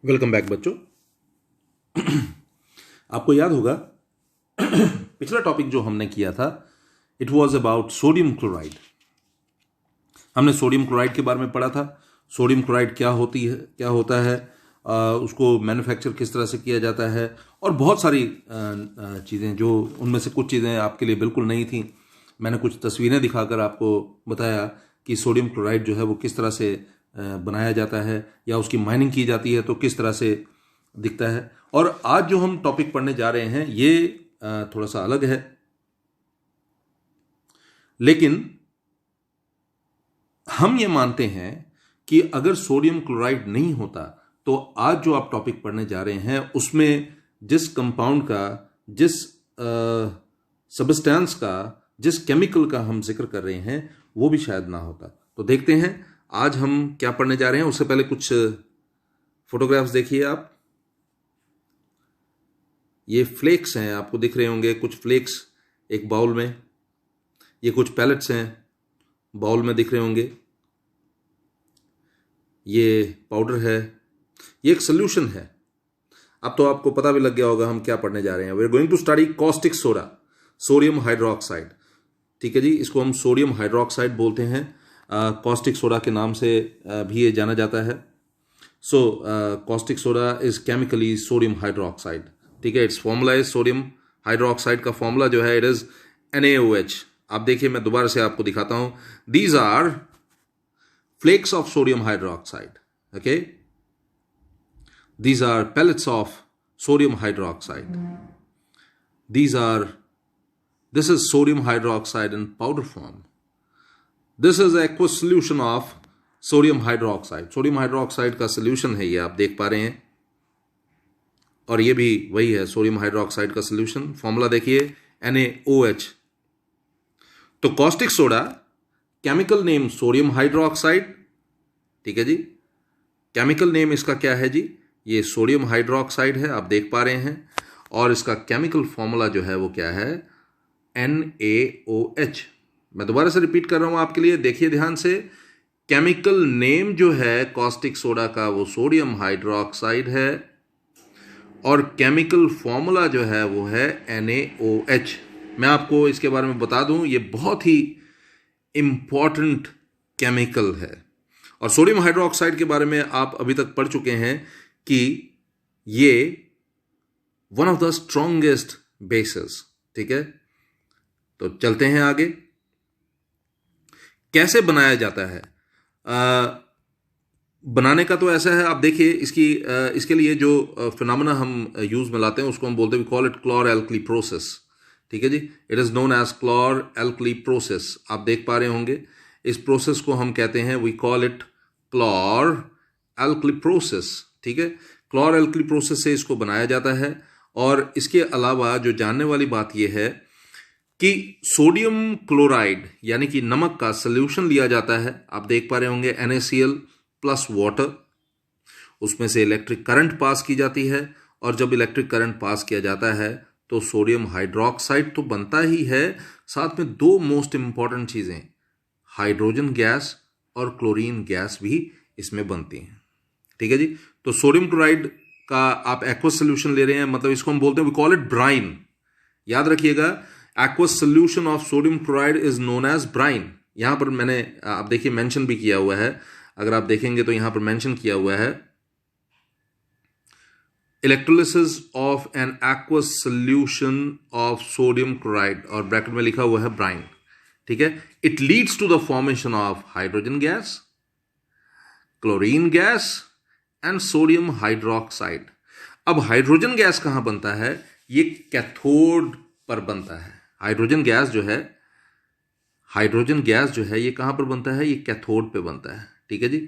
Welcome back बच्चों। आपको याद होगा पिछला टॉपिक जो हमने किया था it was about sodium chloride. हमने सोडियम क्लोराइड के बारे में पढ़ा था। सोडियम क्लोराइड क्या होता है, उसको मैन्युफैक्चर किस तरह से किया जाता है और बहुत सारी चीज़ें, जो उनमें से कुछ चीज़ें आपके लिए बिल्कुल नई थी। मैंने कुछ तस्वीरें दिखाकर आपको बताया कि सोडियम क्लोराइड जो है वो किस तरह से बनाया जाता है या उसकी माइनिंग की जाती है तो किस तरह से दिखता है। और आज जो हम टॉपिक पढ़ने जा रहे हैं ये थोड़ा सा अलग है, लेकिन हम ये मानते हैं कि अगर सोडियम क्लोराइड नहीं होता तो आज जो आप टॉपिक पढ़ने जा रहे हैं उसमें जिस कंपाउंड का, जिस सब्सटेंस का, जिस केमिकल का हम जिक्र कर रहे हैं वो भी शायद ना होता। तो देखते हैं आज हम क्या पढ़ने जा रहे हैं। उससे पहले कुछ फोटोग्राफ्स देखिए आप। ये फ्लेक्स हैं, आपको दिख रहे होंगे कुछ फ्लेक्स एक बाउल में। ये कुछ पैलेट्स हैं, बाउल में दिख रहे होंगे। ये पाउडर है, ये एक सोल्यूशन है। अब तो आपको पता भी लग गया होगा हम क्या पढ़ने जा रहे हैं। We are going to study caustic soda, sodium hydroxide. ठीक है जी, इसको हम सोडियम हाइड्रोक्साइड बोलते हैं। कॉस्टिक सोडा के नाम से भी ये जाना जाता है। So caustic soda is chemically sodium hydroxide. ठीक है, its formula is sodium hydroxide का फॉर्मूला जो है इट इज NaOH। आप देखिए, मैं दोबारा से आपको दिखाता हूं। These are flakes of sodium hydroxide. Okay, these are pellets of sodium hydroxide. This is sodium hydroxide in powder form. This is aqueous solution of sodium hydroxide. Sodium hydroxide का solution है, ये आप देख पा रहे हैं। और ये भी वही है, सोडियम हाइड्रोक्साइड का solution। फॉर्मूला देखिए NaOH। तो caustic soda, chemical name sodium hydroxide. ठीक है जी, केमिकल नेम इसका क्या है जी? ये सोडियम हाइड्रोक्साइड है, आप देख पा रहे हैं। और इसका केमिकल फॉर्मूला जो है वो क्या है? NaOH। मैं दोबारा से रिपीट कर रहा हूं आपके लिए, देखिए ध्यान से। केमिकल नेम जो है कॉस्टिक सोडा का वो सोडियम हाइड्रोक्साइड है और केमिकल फॉर्मूला जो है वो है NaOH। मैं आपको इसके बारे में बता दूं, ये बहुत ही इंपॉर्टेंट केमिकल है। और सोडियम हाइड्रोक्साइड के बारे में आप अभी तक पढ़ चुके हैं कि ये one of the strongest bases. ठीक है, तो चलते हैं आगे। कैसे बनाया जाता है? बनाने का तो ऐसा है, आप देखिए इसके लिए जो फिनोमेना हम यूज में लाते हैं उसको हम बोलते हैं, we call it chlor alkali process. ठीक है जी, it is known as chlor alkali process. आप देख पा रहे होंगे, इस प्रोसेस को हम कहते हैं, we call it chlor alkali process. ठीक है, क्लोर एल्कली प्रोसेस से इसको बनाया जाता है। और इसके अलावा जो जानने वाली बात यह है कि सोडियम क्लोराइड यानी कि नमक का सॉल्यूशन लिया जाता है। आप देख पा रहे होंगे NaCl प्लस वाटर, उसमें से इलेक्ट्रिक करंट पास की जाती है। और जब इलेक्ट्रिक करंट पास किया जाता है तो सोडियम हाइड्रोक्साइड तो बनता ही है, साथ में दो मोस्ट इंपॉर्टेंट चीजें, हाइड्रोजन गैस और क्लोरीन गैस भी इसमें बनती हैं। ठीक है जी, तो सोडियम क्लोराइड का आप एक्वस सोल्यूशन ले रहे हैं, मतलब इसको हम बोलते हैं, वी कॉल इट ब्राइन। याद रखिएगा, aqueous solution of sodium chloride is known as brine. यहां पर मैंने, आप देखिए, मेंशन भी किया हुआ है। अगर आप देखेंगे तो यहां पर मेंशन किया हुआ है, electrolysis of an aqueous solution of sodium chloride, और ब्रैकेट में लिखा हुआ है ब्राइन। ठीक है, it leads to the formation of hydrogen gas, chlorine gas and sodium hydroxide. अब हाइड्रोजन गैस कहां बनता है? ये कैथोड पर बनता है। हाइड्रोजन गैस जो है ये कहां पर बनता है? ये कैथोड पे बनता है। ठीक है जी।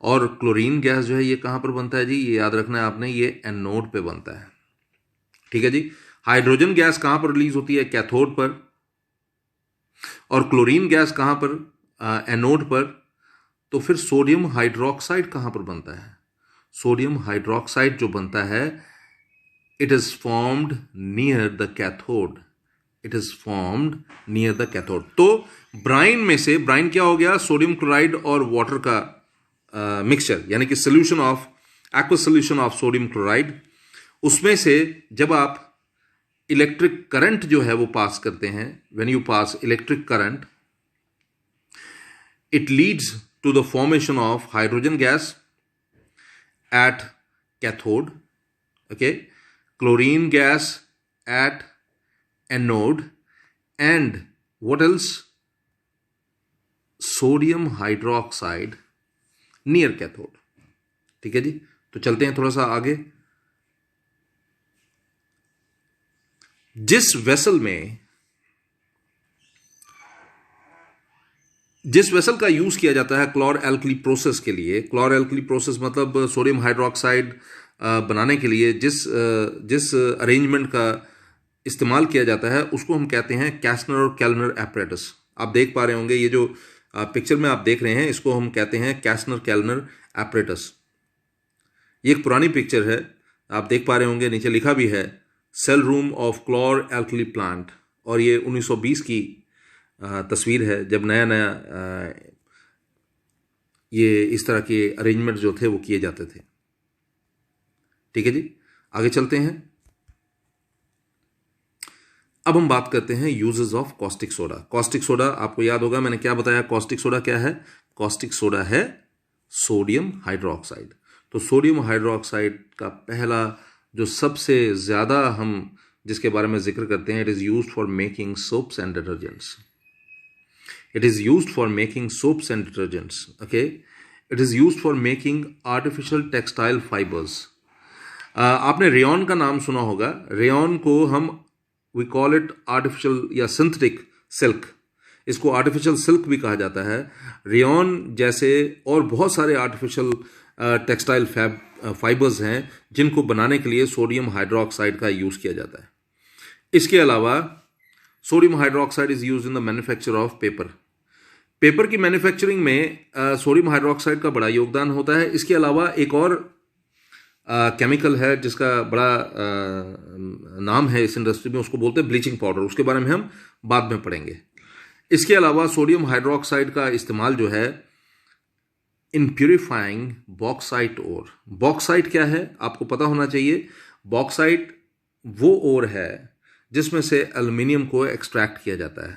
और क्लोरीन गैस जो है ये कहां पर बनता है जी? ये याद रखना है आपने, ये एनोड पे बनता है। ठीक है जी, हाइड्रोजन गैस कहां पर रिलीज होती है? कैथोड पर। और क्लोरीन गैस कहां पर? एनोड पर। तो फिर सोडियम हाइड्रोक्साइड कहां पर बनता है? सोडियम हाइड्रोक्साइड जो बनता है, it is formed near the cathode. तो ब्राइन में से, ब्राइन क्या हो गया? सोडियम क्लोराइड और वाटर का मिक्सचर, यानी कि solution of aqueous solution of sodium chloride, उसमें से जब आप इलेक्ट्रिक करंट जो है वो पास करते हैं, when you pass electric current, it leads to the formation of hydrogen gas at cathode, okay, chlorine gas at anode, and what else, sodium hydroxide near cathode. ठीक है जी, तो चलते हैं थोड़ा सा आगे। जिस वेसल का यूज किया जाता है क्लोर एल्कली प्रोसेस के लिए, क्लोर एल्कली प्रोसेस मतलब सोडियम हाइड्रोक्साइड बनाने के लिए जिस अरेंजमेंट का इस्तेमाल किया जाता है उसको हम कहते हैं कैस्नर और कैल्नर एपरेटस। आप देख पा रहे होंगे ये जो पिक्चर में आप देख रहे हैं इसको हम कहते हैं कैस्नर कैल्नर एपरेटस। ये एक पुरानी पिक्चर है, आप देख पा रहे होंगे नीचे लिखा भी है cell room of chlor alkali plant, और ये 1920 की तस्वीर है जब नया ये इस तरह के अरेंजमेंट जो थे वो किए जाते थे। ठीक है जी, आगे चलते हैं। अब हम बात करते हैं uses of caustic soda. Caustic soda आपको याद होगा मैंने क्या बताया, कॉस्टिक सोडा क्या है? कॉस्टिक सोडा है सोडियम हाइड्रोक्साइड। तो सोडियम हाइड्रोक्साइड का पहला जो सबसे ज्यादा हम जिसके बारे में जिक्र करते हैं, it is used for making soaps and detergents. It is used for making soaps and detergents. Okay, it is used for making artificial textile fibers. आपने रेयॉन का नाम सुना होगा। रेयॉन को हम we call it artificial या synthetic silk, इसको artificial silk भी कहा जाता है। रेयॉन जैसे और बहुत सारे आर्टिफिशियल टेक्सटाइल फाइबर्स हैं जिनको बनाने के लिए सोडियम हाइड्रोक्साइड का यूज किया जाता है। इसके अलावा sodium hydroxide is used in the manufacture of paper. Paper की मैन्युफैक्चरिंग में सोडियम हाइड्रोक्साइड का बड़ा योगदान होता है। इसके अलावा एक और केमिकल है जिसका बड़ा नाम है इस इंडस्ट्री में, उसको बोलते हैं ब्लीचिंग पाउडर। उसके बारे में हम बाद में पढ़ेंगे। इसके अलावा सोडियम हाइड्रोक्साइड का इस्तेमाल जो है इन प्यूरिफाइंग बॉक्साइट ओर। बॉक्साइट क्या है आपको पता होना चाहिए। बॉक्साइट वो ओर है जिसमें से एल्युमिनियम को एक्सट्रैक्ट किया जाता है।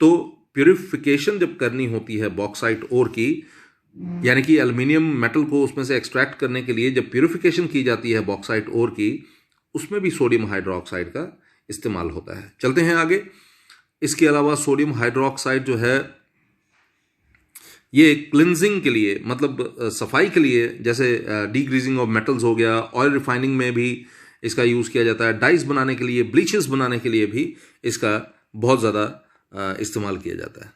तो प्यूरिफिकेशन जब करनी होती है बॉक्साइट ओर की, यानी कि एल्युमिनियम मेटल को उसमें से एक्सट्रैक्ट करने के लिए जब प्यूरिफिकेशन की जाती है बॉक्साइट ओर की, उसमें भी सोडियम हाइड्रोक्साइड का इस्तेमाल होता है। चलते हैं आगे। इसके अलावा सोडियम हाइड्रोक्साइड जो है ये क्लिनजिंग के लिए, मतलब सफाई के लिए, जैसे डीग्रीजिंग ऑफ मेटल्स हो गया, ऑयल रिफाइनिंग में भी इसका यूज किया जाता है, डाइज बनाने के लिए, ब्लीचेस बनाने के लिए भी इसका बहुत ज़्यादा इस्तेमाल किया जाता है।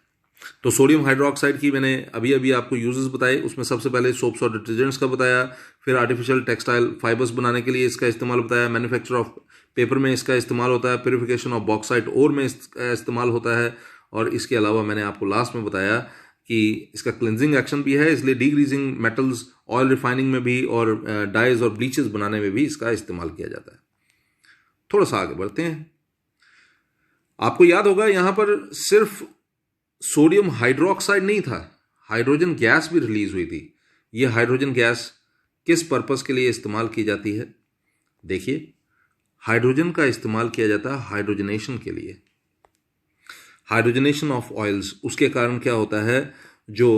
तो सोडियम हाइड्रोक्साइड की मैंने अभी आपको यूजेस बताए। उसमें सबसे पहले सोप्स और डिटर्जेंट्स का बताया, फिर आर्टिफिशियल टेक्सटाइल फाइबर्स बनाने के लिए इसका इस्तेमाल बताया, मैन्युफैक्चर ऑफ पेपर में इसका इस्तेमाल होता है, प्यूरिफिकेशन ऑफ बॉक्साइट ओर में इसका इस्तेमाल होता है, और इसके अलावा मैंने आपको लास्ट में बताया कि इसका क्लिनजिंग एक्शन भी है, इसलिए डीग्रीजिंग मेटल्स, ऑयल रिफाइनिंग में भी और डाइज और ब्लीचेस बनाने में भी इसका इस्तेमाल किया जाता है। थोड़ा सा आगे बढ़ते हैं। आपको याद होगा यहां पर सिर्फ सोडियम हाइड्रोक्साइड नहीं था, हाइड्रोजन गैस भी रिलीज हुई थी। यह हाइड्रोजन गैस किस पर्पस के लिए इस्तेमाल की जाती है? देखिए, हाइड्रोजन का इस्तेमाल किया जाता है हाइड्रोजनेशन के लिए, हाइड्रोजनेशन ऑफ ऑयल्स। उसके कारण क्या होता है, जो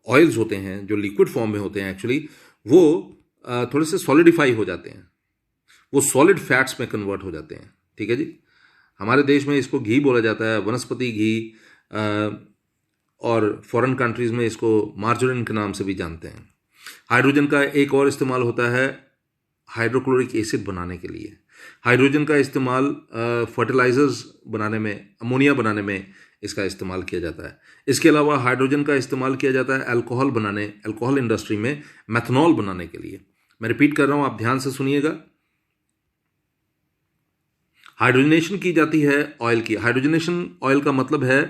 ऑयल्स होते हैं जो लिक्विड फॉर्म में होते हैं एक्चुअली, वो थोड़े से सॉलिडिफाई हो जाते हैं, वो सॉलिड फैट्स में कन्वर्ट हो जाते हैं। ठीक है जी, हमारे देश में इसको घी बोला जाता है, वनस्पति घी, और फॉरेन कंट्रीज में इसको मार्जरीन के नाम से भी जानते हैं। हाइड्रोजन का एक और इस्तेमाल होता है हाइड्रोक्लोरिक एसिड बनाने के लिए। हाइड्रोजन का इस्तेमाल फर्टिलाइजर्स बनाने में, अमोनिया बनाने में इसका इस्तेमाल किया जाता है। इसके अलावा हाइड्रोजन का इस्तेमाल किया जाता है अल्कोहल बनाने, अल्कोहल इंडस्ट्री में मेथनॉल बनाने के लिए। मैं रिपीट कर रहा हूं, आप ध्यान से सुनिएगा। हाइड्रोजनेशन की जाती है ऑयल की। हाइड्रोजनेशन ऑयल का मतलब है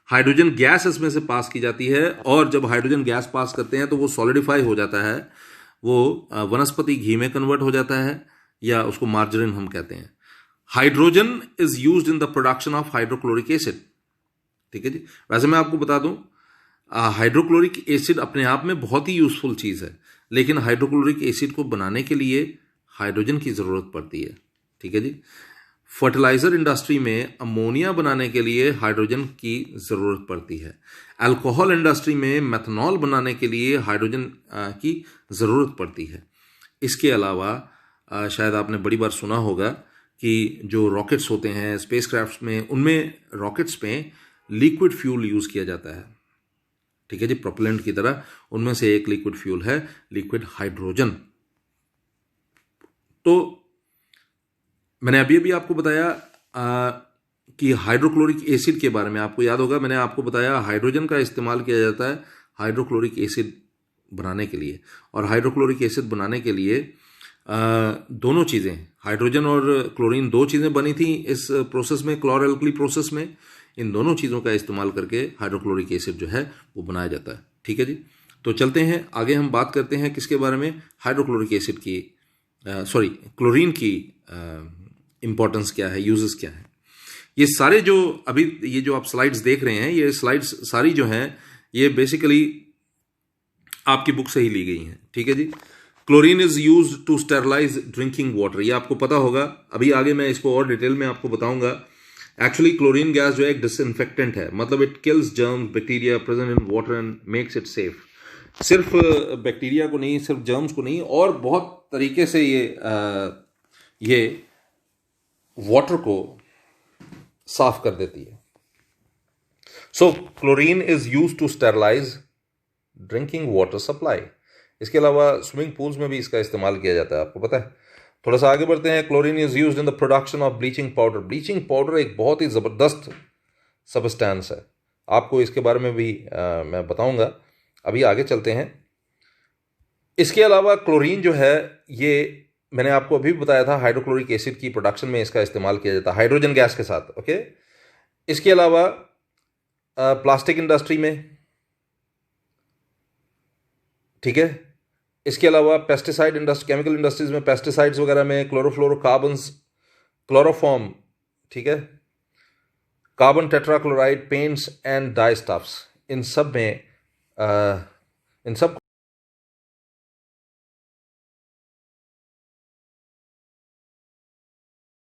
हाइड्रोजन गैस इसमें से पास की जाती है, और जब हाइड्रोजन गैस पास करते हैं तो वो सॉलिडिफाई हो जाता है, वो वनस्पति घी में कन्वर्ट हो जाता है, या उसको मार्जरीन हम कहते हैं। Hydrogen is used in the production of hydrochloric acid. ठीक है जी, वैसे मैं आपको बता दूं हाइड्रोक्लोरिक एसिड अपने आप में बहुत ही यूजफुल चीज है। लेकिन हाइड्रोक्लोरिक एसिड को बनाने के लिए हाइड्रोजन की ज़रूरत पड़ती है। ठीक है जी। फर्टिलाइज़र इंडस्ट्री में अमोनिया बनाने के लिए हाइड्रोजन की ज़रूरत पड़ती है। अल्कोहल इंडस्ट्री में मेथनॉल बनाने के लिए हाइड्रोजन की ज़रूरत पड़ती है। इसके अलावा शायद आपने बड़ी बार सुना होगा कि जो रॉकेट्स होते हैं स्पेसक्राफ्ट्स में, उनमें रॉकेट्स में लिक्विड फ्यूल यूज़ किया जाता है। ठीक है जी, प्रोपेलेंट की तरह उनमें से एक लिक्विड फ्यूल है लिक्विड हाइड्रोजन। तो मैंने अभी अभी आपको बताया कि हाइड्रोक्लोरिक एसिड के बारे में। आपको याद होगा मैंने आपको बताया हाइड्रोजन का इस्तेमाल किया जाता है हाइड्रोक्लोरिक एसिड बनाने के लिए। और हाइड्रोक्लोरिक एसिड बनाने के लिए दोनों चीज़ें, हाइड्रोजन और क्लोरीन, दो चीज़ें बनी थी इस प्रोसेस में, क्लोर एल्कली प्रोसेस में। इन दोनों चीज़ों का इस्तेमाल करके हाइड्रोक्लोरिक एसिड जो है वो बनाया जाता है। ठीक है जी। तो चलते हैं आगे, हम बात करते हैं किसके बारे में, हाइड्रोक्लोरिक एसिड की, क्लोरीन की इंपॉर्टेंस क्या है, यूजेस क्या है। ये सारे जो अभी ये जो आप स्लाइड्स देख रहे हैं, ये स्लाइड्स सारी जो हैं ये बेसिकली आपकी बुक से ही ली गई हैं। ठीक है जी। Chlorine is used to sterilise drinking water, ये आपको पता होगा। अभी आगे मैं इसको और डिटेल में आपको बताऊंगा। एक्चुअली क्लोरीन गैस जो है एक डिसइंफेक्टेंट है, मतलब it kills germs bacteria present in water and makes it safe. सिर्फ बैक्टीरिया को नहीं, सिर्फ जर्म्स को नहीं, और बहुत तरीके से ये वाटर को साफ कर देती है। So chlorine is used to sterilise drinking water supply. इसके अलावा स्विमिंग पूल्स में भी इसका इस्तेमाल किया जाता है, आपको पता है। थोड़ा सा आगे बढ़ते हैं। Chlorine is used in the production of bleaching powder. Bleaching powder एक बहुत ही ज़बरदस्त सब्सटेंस है, आपको इसके बारे में भी मैं बताऊंगा। अभी आगे चलते हैं। इसके अलावा क्लोरीन जो है, ये मैंने आपको अभी बताया था, हाइड्रोक्लोरिक एसिड की प्रोडक्शन में इसका इस्तेमाल किया जाता है हाइड्रोजन गैस के साथ। ओके। इसके अलावा प्लास्टिक इंडस्ट्री में, ठीक है। इसके अलावा पेस्टिसाइड इंडस्ट्री, केमिकल इंडस्ट्रीज में, पेस्टिसाइड्स वगैरह में, क्लोरोफ्लोरोकार्बन्स, क्लोरोफॉर्म, ठीक है, carbon tetrachloride, paints and dye stuffs, इन सब में इन सब